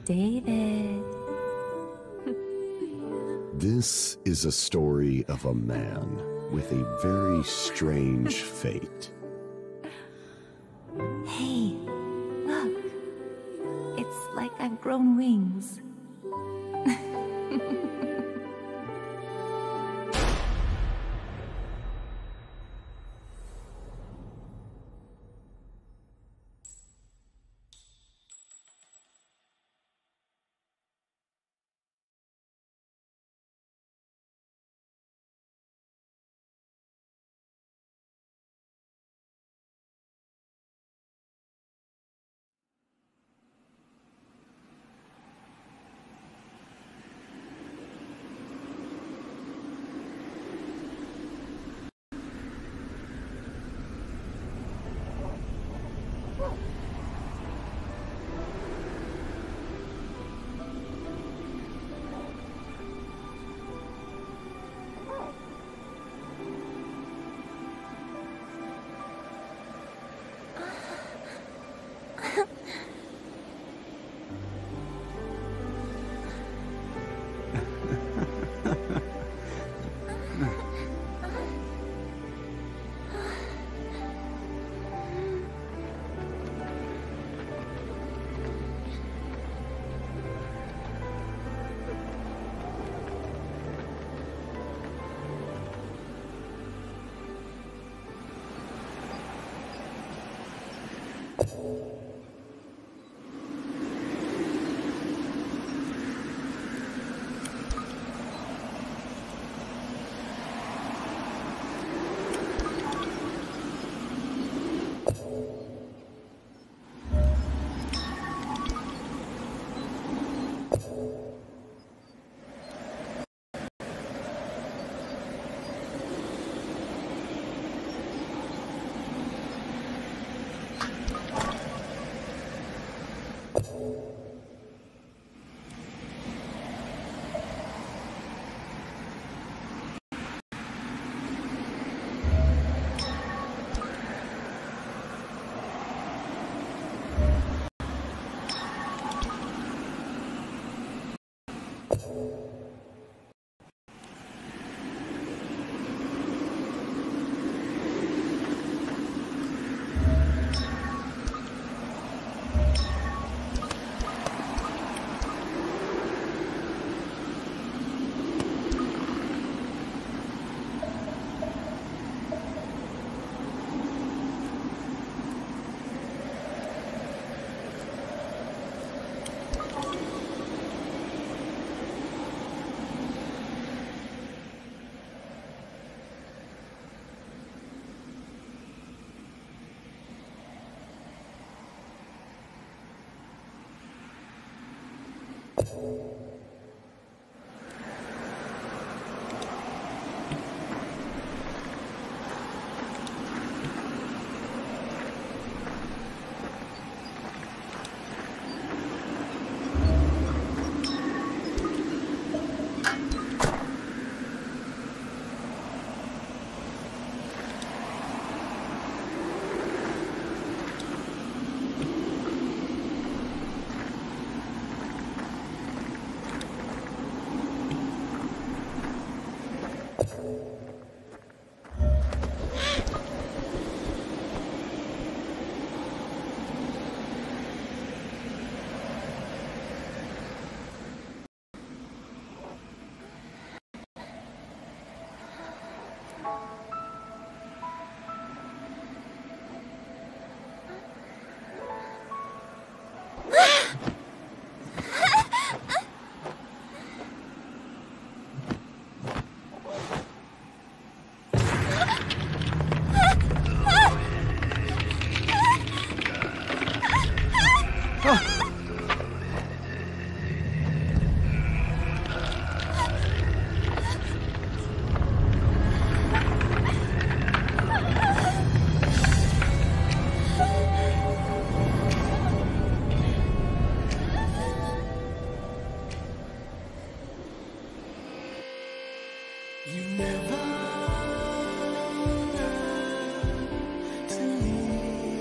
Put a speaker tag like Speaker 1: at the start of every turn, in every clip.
Speaker 1: David.
Speaker 2: This is a story of a man with a very strange fate.
Speaker 1: Hey, look. It's like I've grown wings.
Speaker 3: You never learn to leave.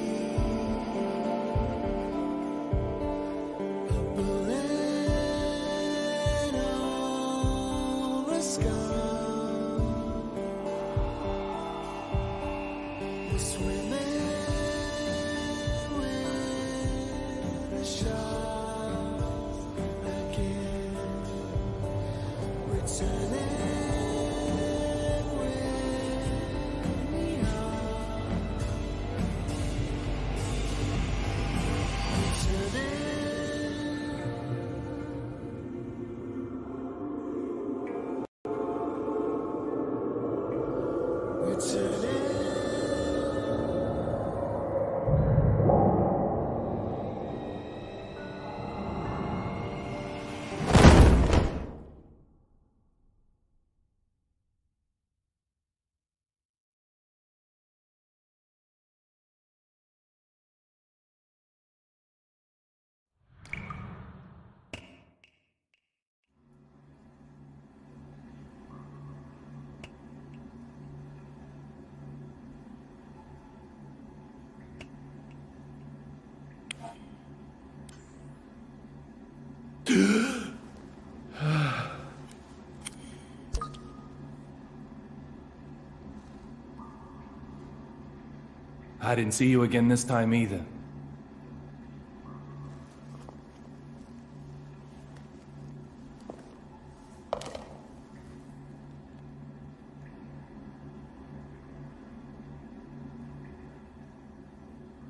Speaker 3: I didn't see you again this time either.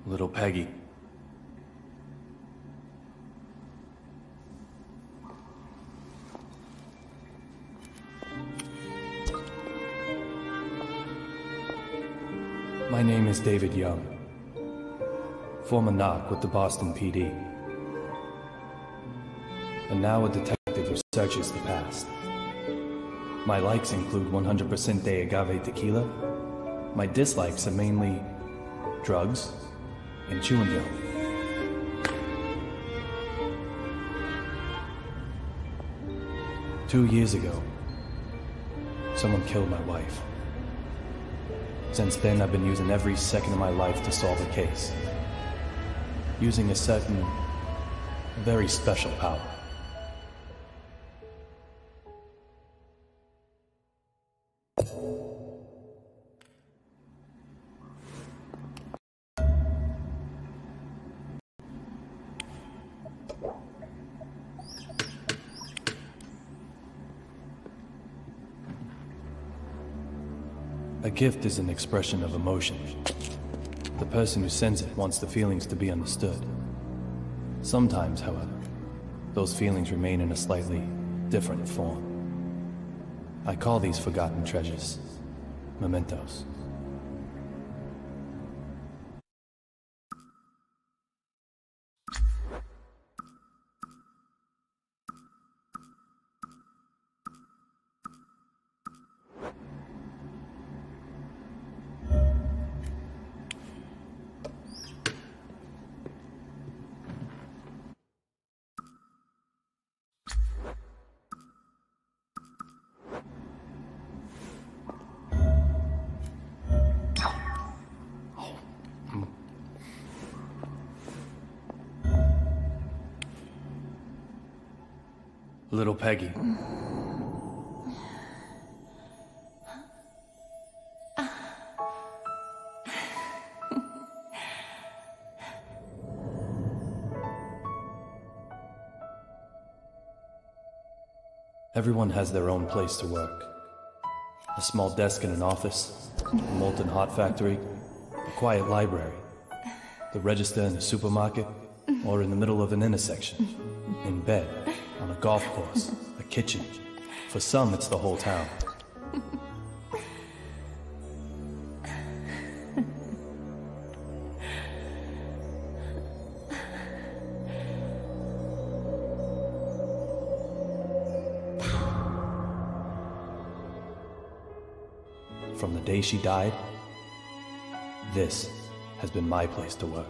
Speaker 3: Little Peggy. My name is David Young, former knock with the Boston PD, and now a detective who searches the past. My likes include 100% de agave tequila. My dislikes are mainly drugs and chewing gum. Two years ago, someone killed my wife. Since then, I've been using every second of my life to solve a case. Using a certain, very special power. A gift is an expression of emotion. The person who sends it wants the feelings to be understood. Sometimes, however, those feelings remain in a slightly different form. I call these forgotten treasures mementos. Little Peggy. Everyone has their own place to work. A small desk in an office, a molten hot factory, a quiet library, the register in a supermarket, or in the middle of an intersection, in bed, on a golf course, a kitchen. For some, it's the whole town. From the day she died, this has been my place to work.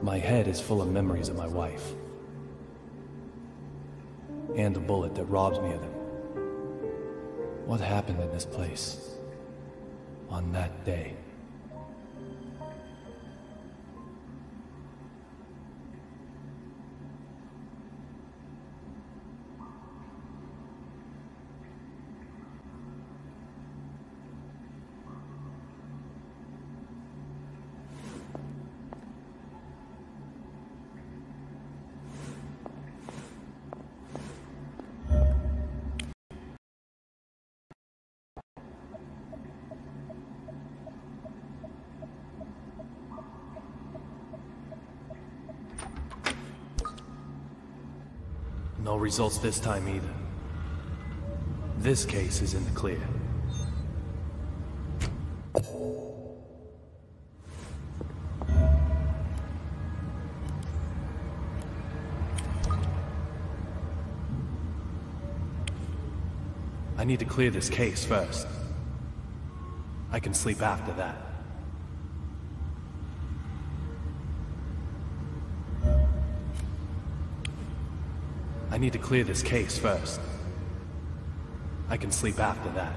Speaker 3: My head is full of memories of my wife. And the bullet that robs me of them. What happened in this place on that day? No results this time either. This case is in the clear. I need to clear this case first. I can sleep after that. I need to clear this case first. I can sleep after that.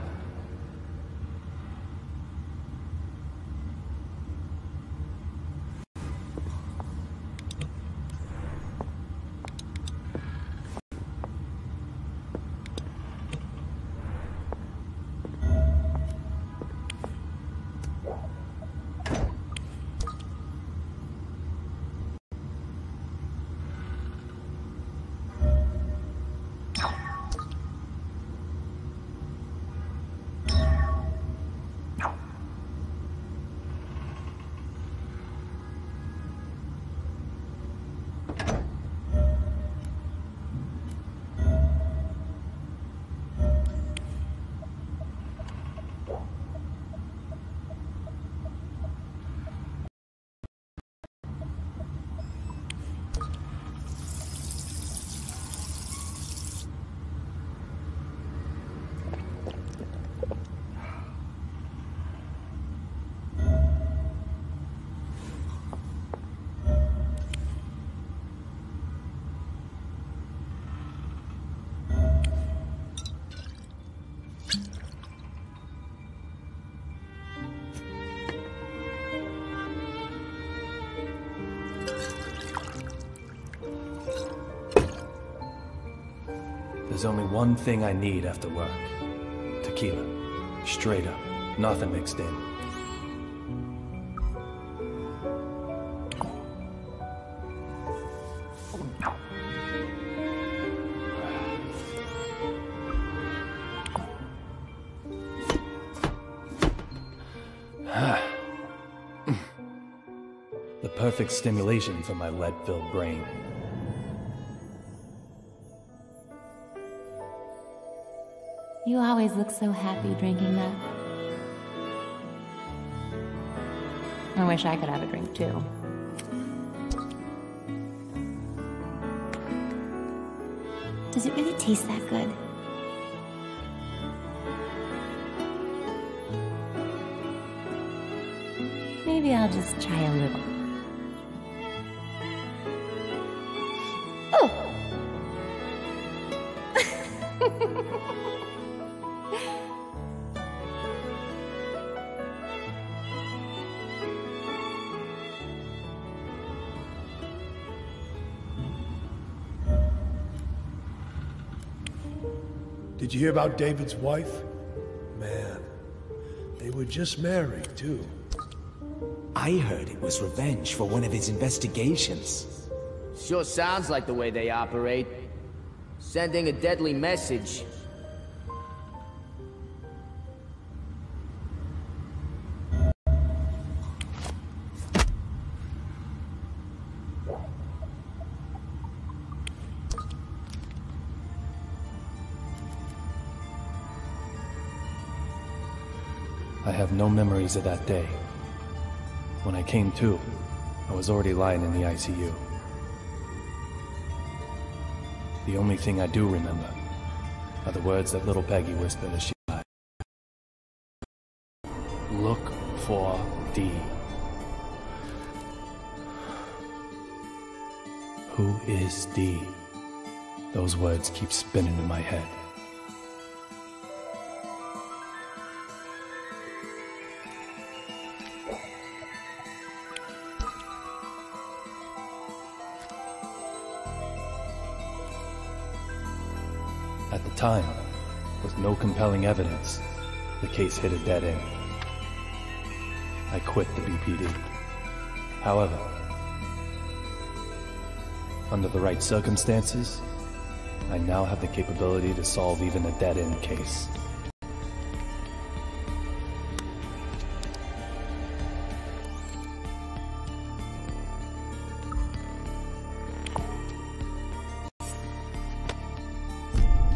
Speaker 3: There's only one thing I need after work. Tequila. Straight up. Nothing mixed in. The perfect stimulation for my lead-filled brain.
Speaker 1: You always look so happy drinking that. I wish I could have a drink too. Does it really taste that good? Maybe I'll just try a little. Oh!
Speaker 4: Did you hear about David's wife? Man, they were just married, too.
Speaker 5: I heard it was revenge for one of his investigations.
Speaker 6: Sure sounds like the way they operate. Sending a deadly message.
Speaker 3: I have no memories of that day. When I came to, I was already lying in the ICU. The only thing I do remember are the words that little Peggy whispered as she died. Look for D. Who is Dee? Those words keep spinning in my head. At the time, with no compelling evidence, the case hit a dead end. I quit the BPD. However, under the right circumstances, I now have the capability to solve even a dead-end case.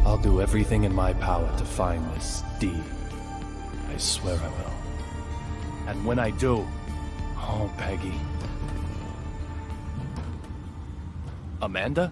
Speaker 3: I'll do everything in my power to find this Dee. I swear I will. And when I do, oh, Peggy. Amanda?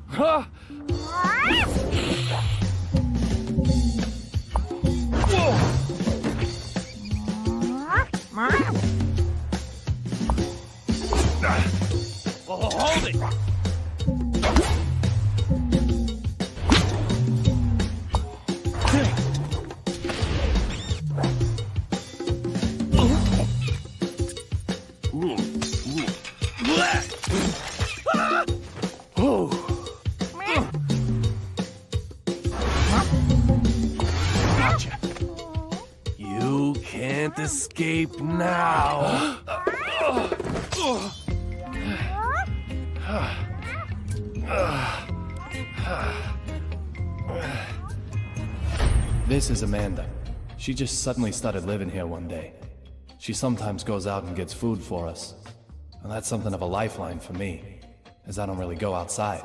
Speaker 3: Huh? Oh, hold it! Gotcha. You can't escape now. This is Amanda. She just suddenly started living here one day. She sometimes goes out and gets food for us. And that's something of a lifeline for me, as I don't really go outside.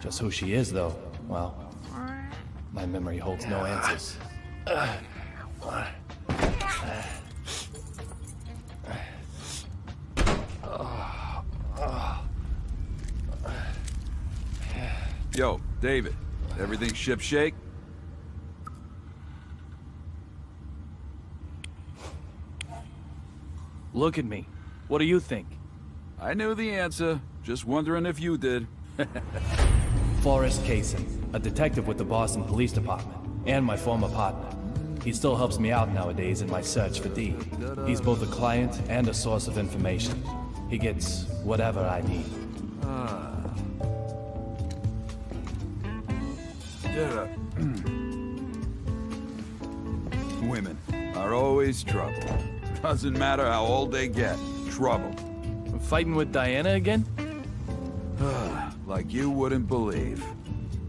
Speaker 3: Just who she is, though, well, my memory holds no answers.
Speaker 7: Yo, David, everything shipshape?
Speaker 3: Look at me. What do you think?
Speaker 7: I knew the answer. Just wondering if you did.
Speaker 3: Forrest Kaysen, a detective with the Boston Police Department, and my former partner. He still helps me out nowadays in my search for Dee. He's both a client and a source of information. He gets whatever I need.
Speaker 7: Women are always trouble. Doesn't matter how old they get. Trouble.
Speaker 3: Fighting with Diana again?
Speaker 7: Like you wouldn't believe.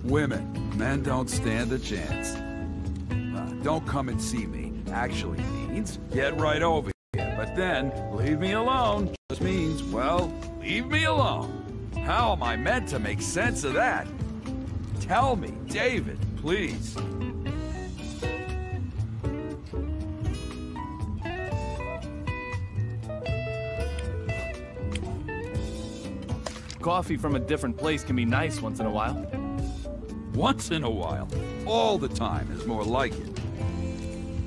Speaker 7: Women, men don't stand a chance. Don't come and see me actually means get right over here. But then, leave me alone just means, well, leave me alone. How am I meant to make sense of that? Tell me, David, please.
Speaker 3: Coffee from a different place can be nice once in a while.
Speaker 7: Once in a while. All the time is more like it.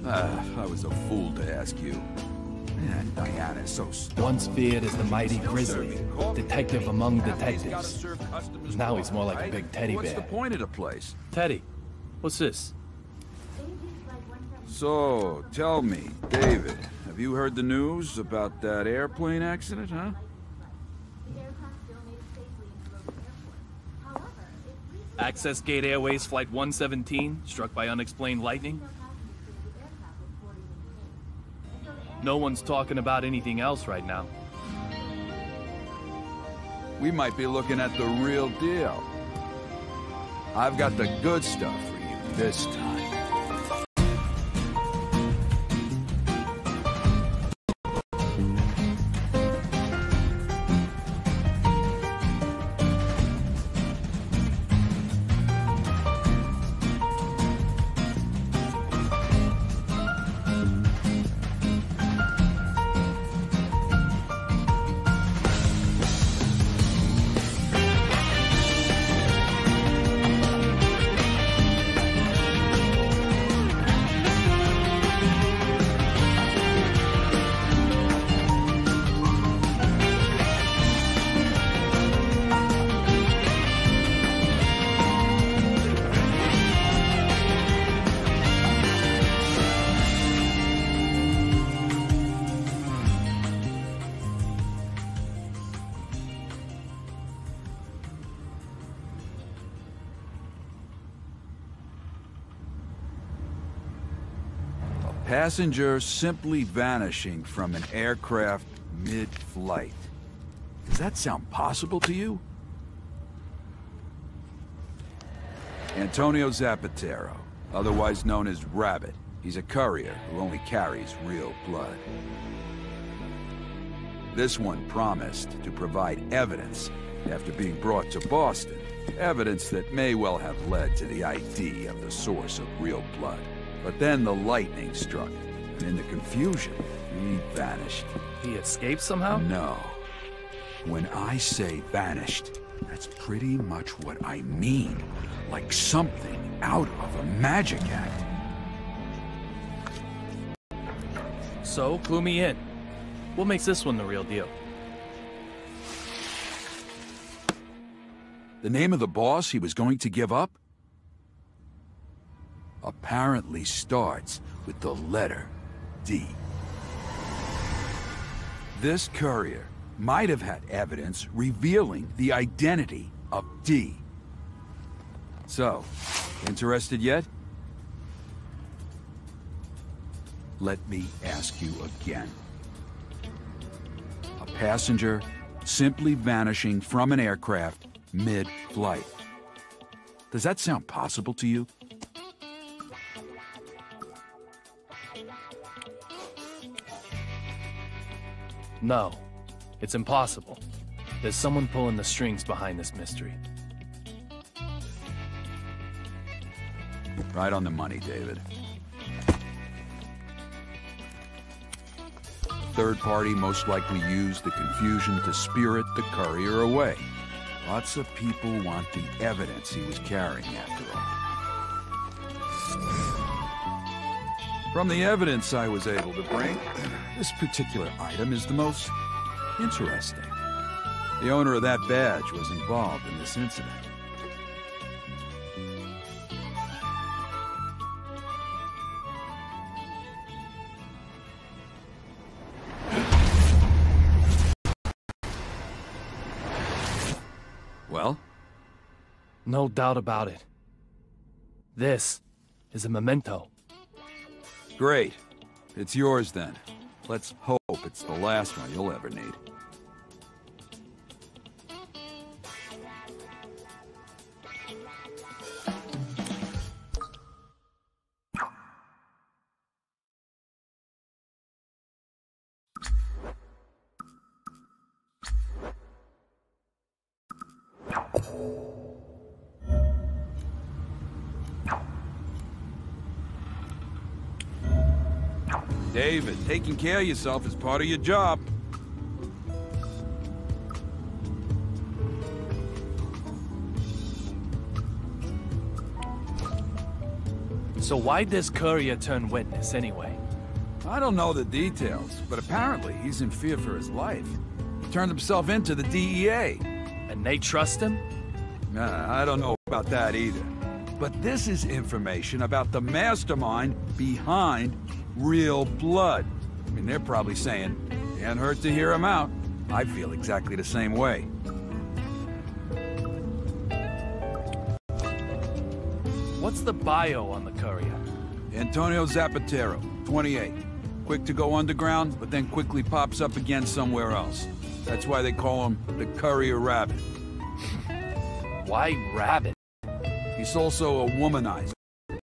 Speaker 7: I was a fool to ask you. Man, Diana's so stupid.
Speaker 3: Once feared as the mighty grizzly, detective among detectives. Now he's more like a big teddy bear.
Speaker 7: What's the point of the place?
Speaker 3: Teddy, what's this?
Speaker 7: So, tell me, David, have you heard the news about that airplane accident, huh?
Speaker 3: Access Gate Airways Flight 117, struck by unexplained lightning? No one's talking about anything else right now.
Speaker 7: We might be looking at the real deal. I've got the good stuff for you this time. Passenger simply vanishing from an aircraft mid-flight. Does that sound possible to you? Antonio Zapatero, otherwise known as Rabbit. He's a courier who only carries real blood. This one promised to provide evidence after being brought to Boston. Evidence that may well have led to the ID of the source of real blood. But then the lightning struck, and in the confusion, he vanished.
Speaker 3: He escaped somehow?
Speaker 7: No. When I say vanished, that's pretty much what I mean. Like something out of a magic act.
Speaker 3: So, clue me in. What makes this one the real deal?
Speaker 7: The name of the boss he was going to give up? Apparently starts with the letter D. This courier might have had evidence revealing the identity of D. So, interested yet? Let me ask you again. A passenger simply vanishing from an aircraft mid-flight. Does that sound possible to you?
Speaker 3: No, it's impossible. There's someone pulling the strings behind this mystery.
Speaker 7: Right on the money, David. Third party most likely used the confusion to spirit the courier away. Lots of people want the evidence he was carrying, after all. From the evidence I was able to bring, this particular item is the most interesting. The owner of that badge was involved in this incident. Well?
Speaker 3: No doubt about it. This is a memento.
Speaker 7: Great. It's yours then. Let's hope it's the last one you'll ever need. David, taking care of yourself is part of your job.
Speaker 3: So why'd this courier turn witness anyway?
Speaker 7: I don't know the details, but apparently he's in fear for his life. He turned himself in to the DEA.
Speaker 3: And they trust him?
Speaker 7: I don't know about that either. But this is information about the mastermind behind real blood. I mean, they're probably saying, can't hurt to hear him out. I feel exactly the same way.
Speaker 3: What's the bio on the courier?
Speaker 7: Antonio Zapatero, 28. Quick to go underground, but then quickly pops up again somewhere else. That's why they call him the Courier Rabbit.
Speaker 3: Why Rabbit?
Speaker 7: He's also a womanizer.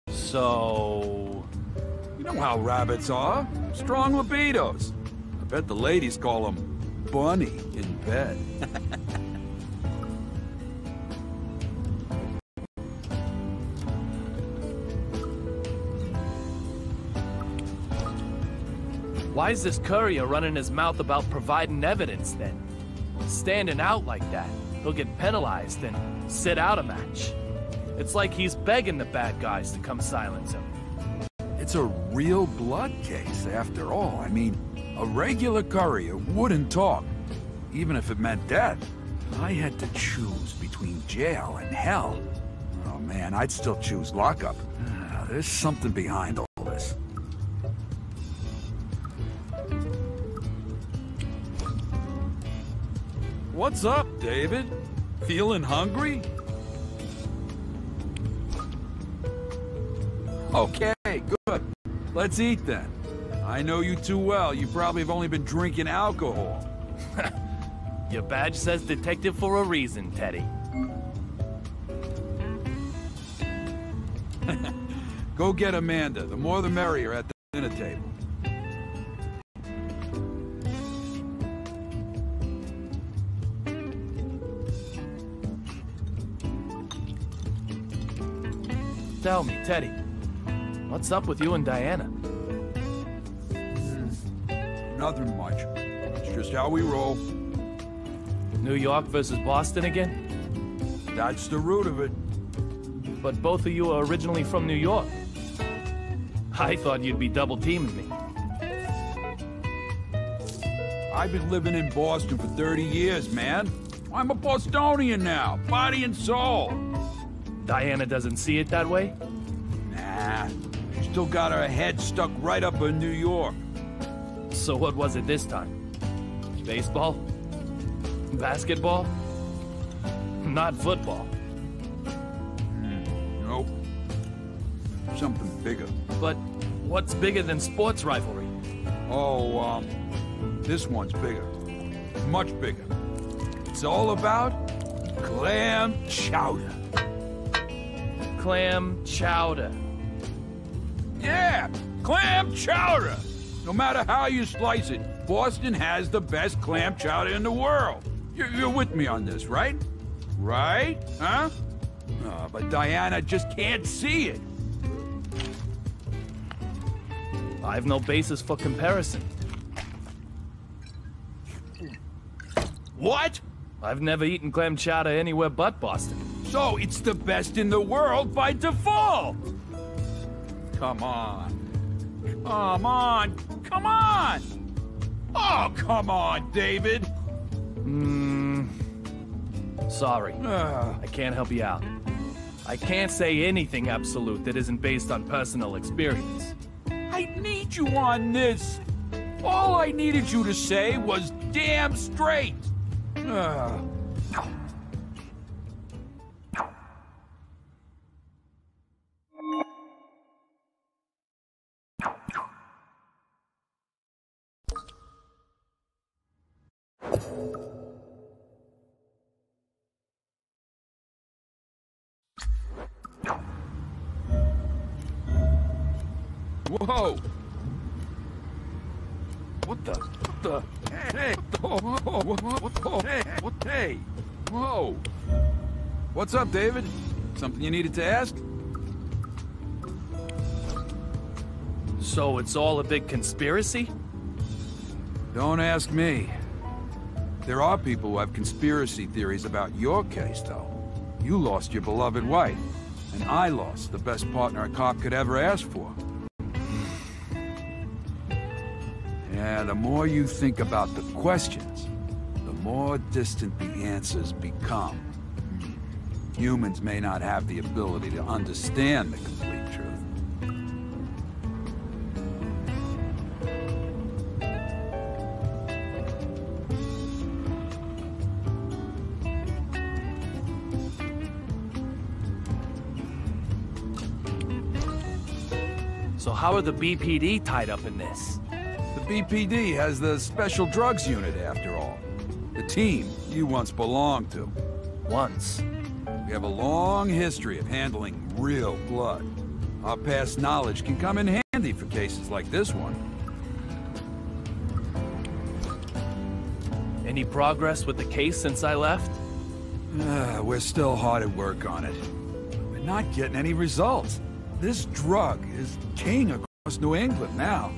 Speaker 3: So...
Speaker 7: You know how rabbits are. Strong libidos. I bet the ladies call him Bunny in bed.
Speaker 3: Why is this courier running his mouth about providing evidence, then? Standing out like that, he'll get penalized and sit out a match. It's like he's begging the bad guys to come silence him.
Speaker 7: It's a real blood case, after all. I mean, a regular courier wouldn't talk, even if it meant death. I had to choose between jail and hell. Oh man, I'd still choose lockup. There's something behind all this. What's up, David? Feeling hungry? Okay, good. Let's eat then. I know you too well. You probably have only been drinking alcohol.
Speaker 3: Your badge says detective for a reason, Teddy.
Speaker 7: Go get Amanda. The more the merrier at the dinner table.
Speaker 3: Tell me, Teddy, what's up with you and Diana?
Speaker 7: Nothing much. It's just how we roll.
Speaker 3: New York versus Boston again?
Speaker 7: That's the root of it.
Speaker 3: But both of you are originally from New York. I thought you'd be double-teaming me.
Speaker 7: I've been living in Boston for 30 years, man. I'm a Bostonian now, body and soul.
Speaker 3: Diana doesn't see it that way?
Speaker 7: Nah, still got her head stuck right up in New York.
Speaker 3: So what was it this time? Baseball? Basketball? Not football.
Speaker 7: Nope. Something bigger.
Speaker 3: But what's bigger than sports rivalry?
Speaker 7: Oh, this one's bigger. Much bigger. It's all about clam chowder.
Speaker 3: Clam chowder.
Speaker 7: Yeah, clam chowder! No matter how you slice it, Boston has the best clam chowder in the world. You're with me on this, right? Right? Huh? But Diana just can't see it.
Speaker 3: I have no basis for comparison.
Speaker 7: What?
Speaker 3: I've never eaten clam chowder anywhere but Boston.
Speaker 7: So it's the best in the world by default! Come on. Come on. Come on! Oh, come on, David!
Speaker 3: Sorry. I can't help you out. I can't say anything absolute that isn't based on personal experience.
Speaker 7: I need you on this. All I needed you to say was damn straight. Whoa! What the? Hey! Hey! Whoa! What's up, David? Something you needed to ask?
Speaker 3: So it's all a big conspiracy?
Speaker 7: Don't ask me. There are people who have conspiracy theories about your case, though. You lost your beloved wife, and I lost the best partner a cop could ever ask for. Yeah, the more you think about the questions, the more distant the answers become. Humans may not have the ability to understand the complete truth.
Speaker 3: So how are the BPD tied up in this?
Speaker 7: The BPD has the Special Drugs Unit, after all. The team you once belonged to.
Speaker 3: Once.
Speaker 7: We have a long history of handling real blood. Our past knowledge can come in handy for cases like this one.
Speaker 3: Any progress with the case since I left?
Speaker 7: We're still hard at work on it. We're not getting any results. This drug is king across New England now.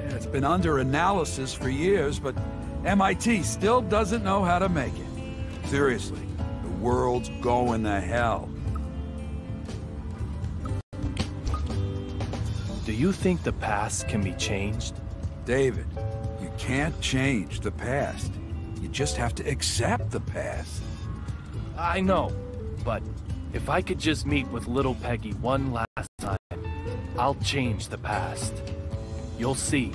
Speaker 7: It's been under analysis for years, but MIT still doesn't know how to make it. Seriously, the world's going to hell.
Speaker 3: Do you think the past can be changed?
Speaker 7: David, you can't change the past. You just have to accept the past.
Speaker 3: I know, but if I could just meet with little Peggy one last time, I'll change the past. You'll see.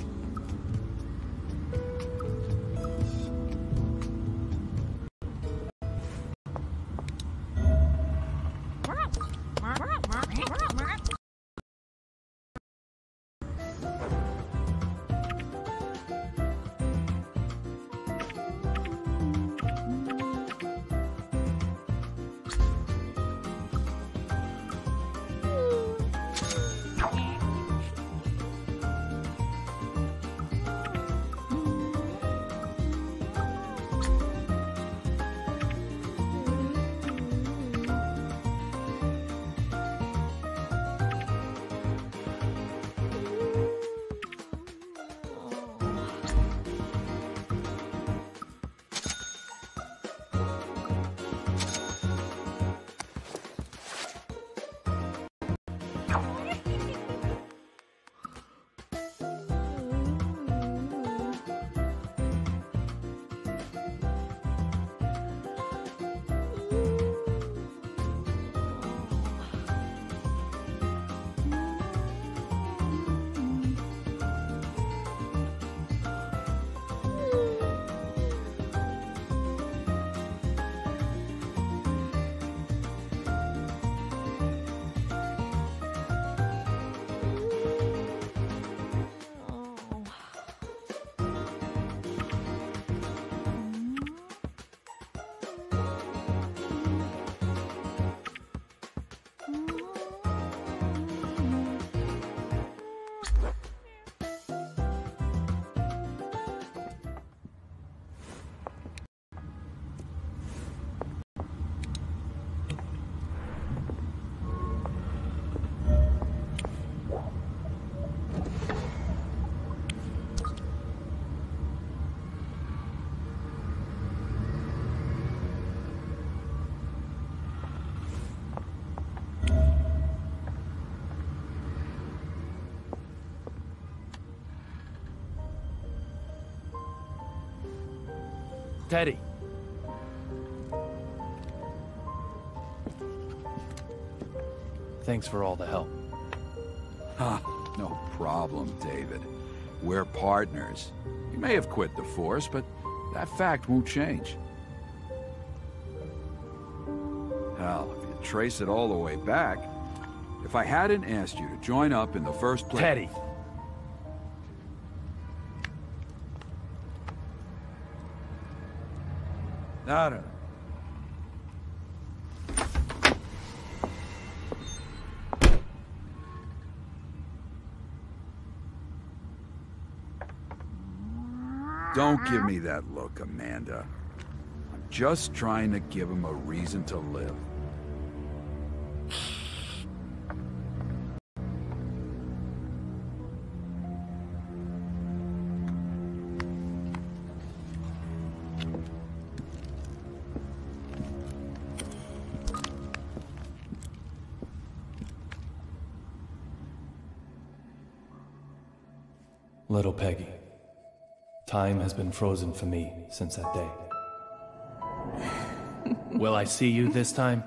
Speaker 3: Teddy. Thanks for all the help.
Speaker 7: No problem, David. We're partners. You may have quit the force, but that fact won't change. Hell, if you trace it all the way back, if I hadn't asked you to join up in the first place...
Speaker 3: Teddy.
Speaker 7: No. Don't give me that look, Amanda. I'm just trying to give him a reason to live.
Speaker 3: Little Peggy. Time has been frozen for me since that day. Will I see you this time?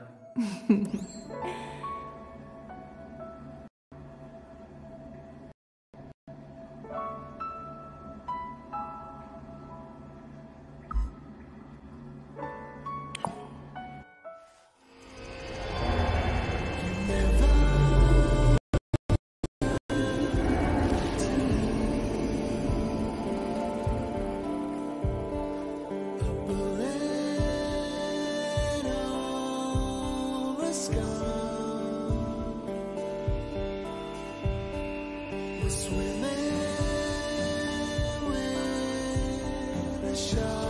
Speaker 8: swimming with the sharks.